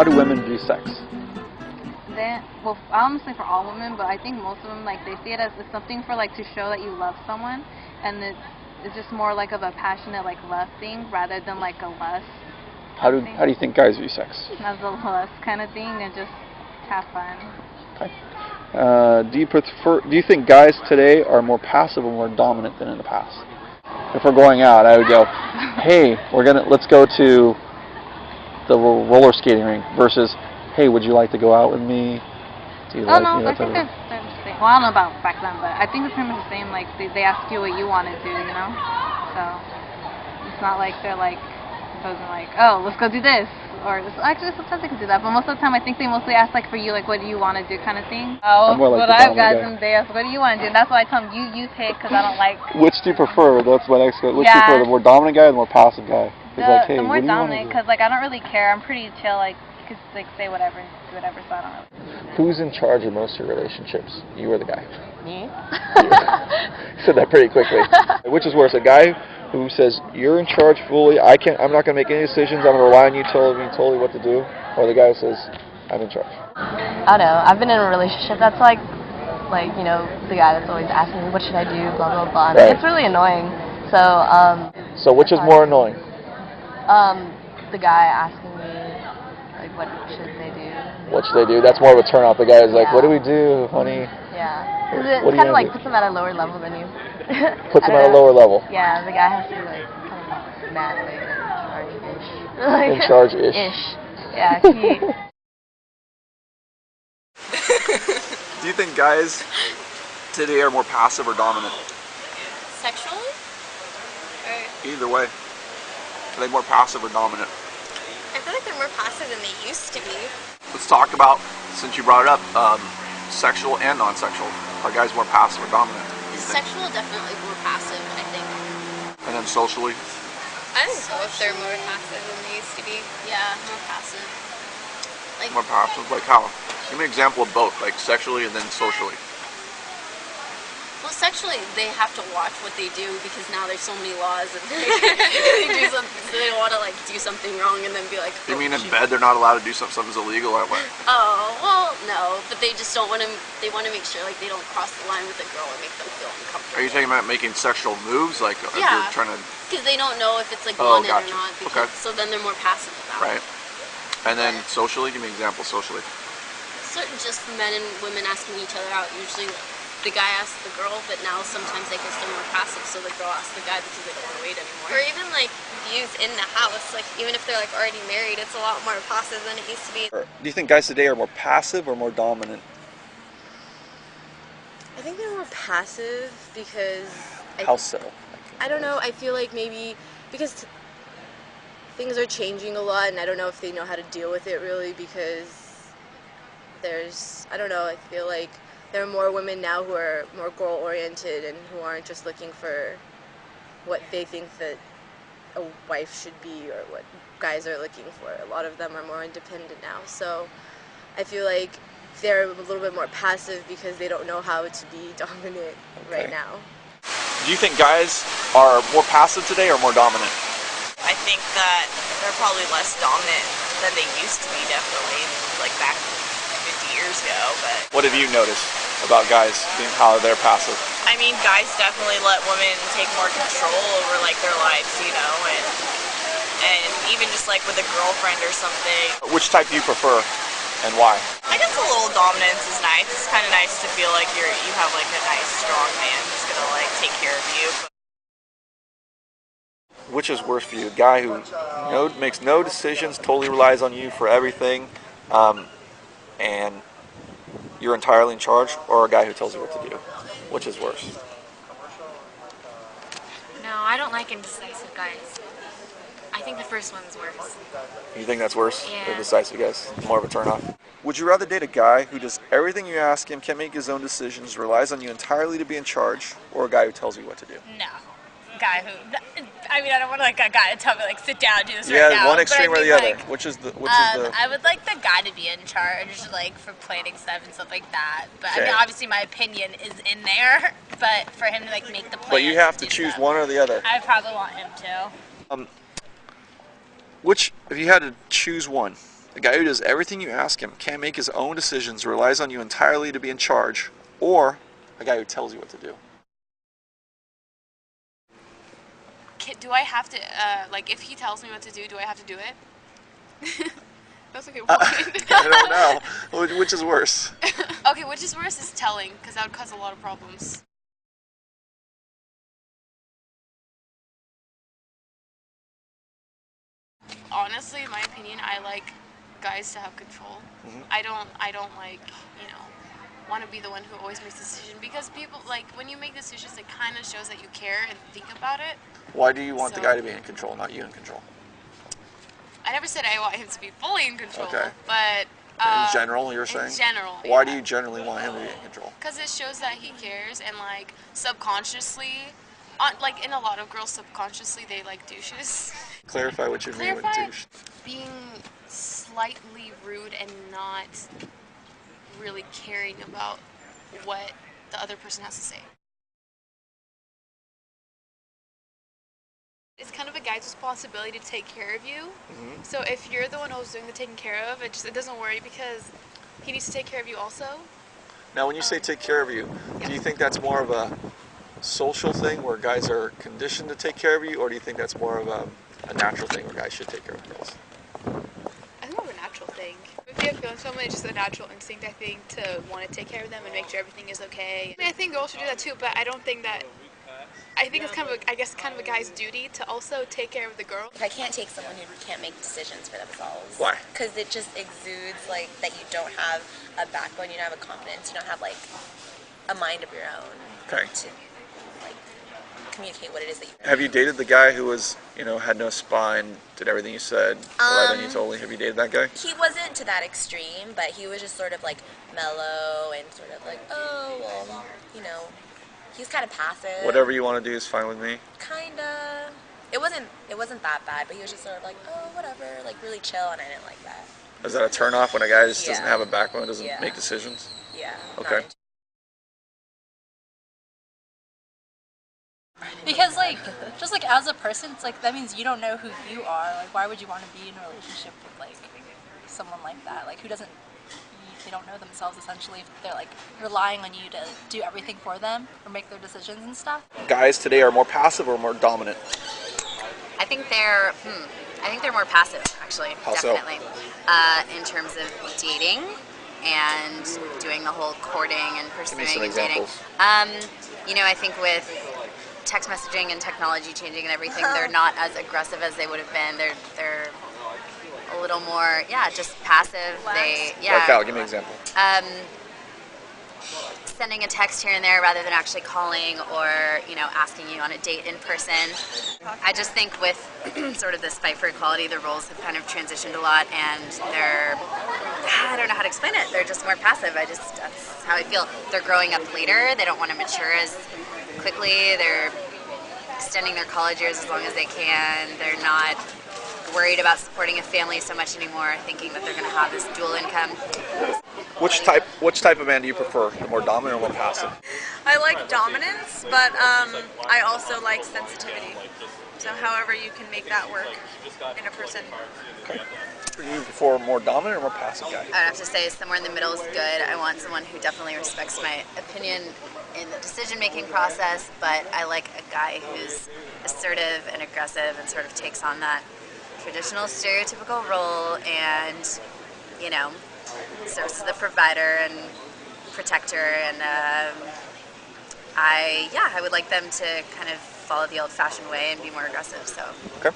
How do women view sex? Well, I don't say for all women, but I think most of them, like, they see it as something for, like, to show that you love someone, and it's just more like of a passionate, like, love thing rather than like a lust. How do you think guys view sex? As a lust kind of thing, and just have fun. Okay. Do you think guys today are more passive or more dominant than in the past? If we're going out, I would go, hey, let's go to the roller skating rink versus, hey, would you like to go out with me? I think they're the same. Well, I don't know about back then, but I think it's pretty much the same. Like, they ask you what you want to do, you know? So, it's not like they're like, like, oh, let's go do this. Or, actually, sometimes they can do that, but most of the time I think they mostly ask, like, for you, like, what do you want to do kind of thing. Oh, like what I've got some day, what do you want to do? And that's why I tell them, you pick, because I don't like... Which do you prefer? That's my next question. Which do you prefer, the more dominant guy or the more passive guy? The more dominant, because, like, I don't really care. I'm pretty chill, like, you could, like, say whatever, do whatever, so I don't really... Who's in charge of most of your relationships? You or the guy? Me? You said that pretty quickly. Which is worse, a guy who says, you're in charge fully, I'm not going to make any decisions, I'm going to rely on you, telling me totally what to do, or the guy who says, I'm in charge? I don't know. I've been in a relationship that's like, you know, the guy that's always asking me, what should I do, blah, blah, blah. Right. It's really annoying. So which is more annoying? The guy asking me, like, what should they do? What should they do? That's more of a turn off. The guy is like, what do we do, honey? Yeah. Because it kind of like puts them at a lower level than you. Puts them at a lower level. Yeah, the guy has to be like kind of mad, like in charge-ish. In charge-ish. Ish. Yeah, Do you think guys today are more passive or dominant? Sexually? Either way. Are they more passive or dominant? I feel like they're more passive than they used to be. Let's talk about, since you brought it up, sexual and non-sexual. Are guys more passive or dominant? Sexual, definitely more passive, I think. And then socially? I think both they're more passive than they used to be. Yeah, more passive. Like, more passive? Like how? Give me an example of both, like sexually and then socially. Well, sexually, they have to watch what they do because now there's so many laws and they do something, so they want to like do something wrong and then be like. You mean in bed they're not allowed to do something's illegal or what? Oh well, no, but they just don't want to. They want to make sure like they don't cross the line with a girl and make them feel uncomfortable. Are you talking about making sexual moves, like if you're trying to? Because they don't know if it's like wanted or not. Okay. So then they're more passive about it. Right. And then socially, give me an example socially. Certain just men and women asking each other out. Usually, the guy asks the girl, but now sometimes I guess they're more passive, so the girl asks the guy because they don't want to wait anymore. Or even like views in the house, like even if they're like already married, it's a lot more passive than it used to be. Do you think guys today are more passive or more dominant? I think they're more passive because... How so? I don't know, I feel like maybe because things are changing a lot and I don't know if they know how to deal with it really because I don't know, I feel like there are more women now who are more goal-oriented and who aren't just looking for what they think that a wife should be or what guys are looking for. A lot of them are more independent now. So I feel like they're a little bit more passive because they don't know how to be dominant right now. Do you think guys are more passive today or more dominant? I think that they're probably less dominant than they used to be, definitely, like back 50 years ago. But what have you noticed about guys being how they're passive? I mean, guys definitely let women take more control over like their lives, you know, and even just like with a girlfriend or something. Which type do you prefer and why? I guess a little dominance is nice. It's kind of nice to feel like you have like a nice strong man who's gonna like take care of you. Which is worse for you? A guy who makes no decisions, totally relies on you for everything, and you're entirely in charge, or a guy who tells you what to do? Which is worse? No, I don't like indecisive guys. I think the first one's worse. You think that's worse? Yeah. The decisive guys? More of a turnoff? Would you rather date a guy who does everything you ask him, can't make his own decisions, relies on you entirely to be in charge, or a guy who tells you what to do? No. Guy who, I mean, I don't want like a guy to tell me like sit down, do this right now. Yeah, one extreme or the other. Like, Which is the? I would like the guy to be in charge, like for planning stuff and stuff like that. But I mean, obviously my opinion is in there, but for him to like make the plan. But you have to choose one or the other. I probably want him to. If you had to choose one, A guy who does everything you ask him, can't make his own decisions, relies on you entirely to be in charge, or a guy who tells you what to do? Do I have to, like, if he tells me what to do I have to do it? That's a good point. I don't know. Which is worse? Okay, which is worse is telling, because that would cause a lot of problems. Honestly, in my opinion, I like guys to have control. Mm-hmm. I don't like, want to be the one who always makes the decision, because people, like, when you make decisions, it kind of shows that you care and think about it. Why do you want the guy to be in control, not you in control? I never said I want him to be fully in control, Okay. But in general, you're saying? In general. Why do you generally want him to be in control? Because it shows that he cares, and, like, subconsciously, like, in a lot of girls, subconsciously, they like douches. Clarify what you mean with douche. Being slightly rude and not really caring about what the other person has to say. It's kind of a guy's responsibility to take care of you. Mm-hmm. So if you're the one who's doing the taking care of, it doesn't worry, because he needs to take care of you also. Now, when you say take care of you, do you think that's more of a social thing where guys are conditioned to take care of you, or do you think that's more of a natural thing where guys should take care of girls? I think more of a natural thing. If you have feelings for someone, it's just a natural instinct, I think, to want to take care of them and make sure everything is okay. I mean, I think girls should do that too, but I don't think that. I think it's kind of a guy's duty to also take care of the girl. I can't take someone who can't make decisions for themselves. Why? Because it just exudes like that you don't have a backbone, you don't have a confidence, you don't have like a mind of your own. Okay. To like communicate what it is that you. Have you dated the guy who was, had no spine, did everything you said, relied on you totally? Have you dated that guy? He wasn't to that extreme, but he was just sort of like mellow and sort of like, oh well, he's kind of passive. Whatever you want to do is fine with me. Kinda. It wasn't that bad, but he was just sort of like, oh whatever, like really chill, and I didn't like that. Is that a turn off when a guy just doesn't have a backbone, doesn't make decisions? Yeah. Okay. Because, like, just, like, as a person, it's like, that means you don't know who you are. Like, why would you want to be in a relationship with, like, someone like that? Like, they don't know themselves, essentially, if they're, like, relying on you to do everything for them or make their decisions and stuff. Guys today are more passive or more dominant? I think they're more passive, actually. How definitely. So? In terms of dating and doing the whole courting and pursuing and dating. I think with text messaging and technology changing and everything, they're not as aggressive as they would have been. They're a little more, just passive. Like how? Give me an example. Sending a text here and there rather than actually calling or, asking you on a date in person. I just think with sort of this fight for equality, the roles have kind of transitioned a lot, and I don't know how to explain it. They're just more passive. That's how I feel. They're growing up later. They don't want to mature as quickly. They're extending their college years as long as they can. They're not worried about supporting a family so much anymore, thinking that they're going to have this dual income. Which type of man do you prefer? The more dominant or more passive? I like dominance, but I also like sensitivity. So however you can make that work in a person. Okay. Do you prefer a more dominant or more passive guy? I'd have to say somewhere in the middle is good. I want someone who definitely respects my opinion in the decision-making process, but I like a guy who's assertive and aggressive and sort of takes on that traditional stereotypical role and, serves as the provider and protector, and I would like them to kind of follow the old-fashioned way and be more aggressive, so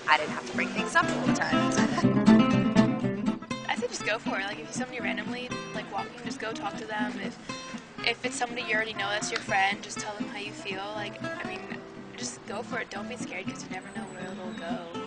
I didn't have to bring things up all the time. I say just go for it. Like, if you're somebody randomly, like, walking, just go talk to them. If it's somebody you already know that's your friend, just tell them how you feel. Like, just go for it. Don't be scared, because you never know where it'll go.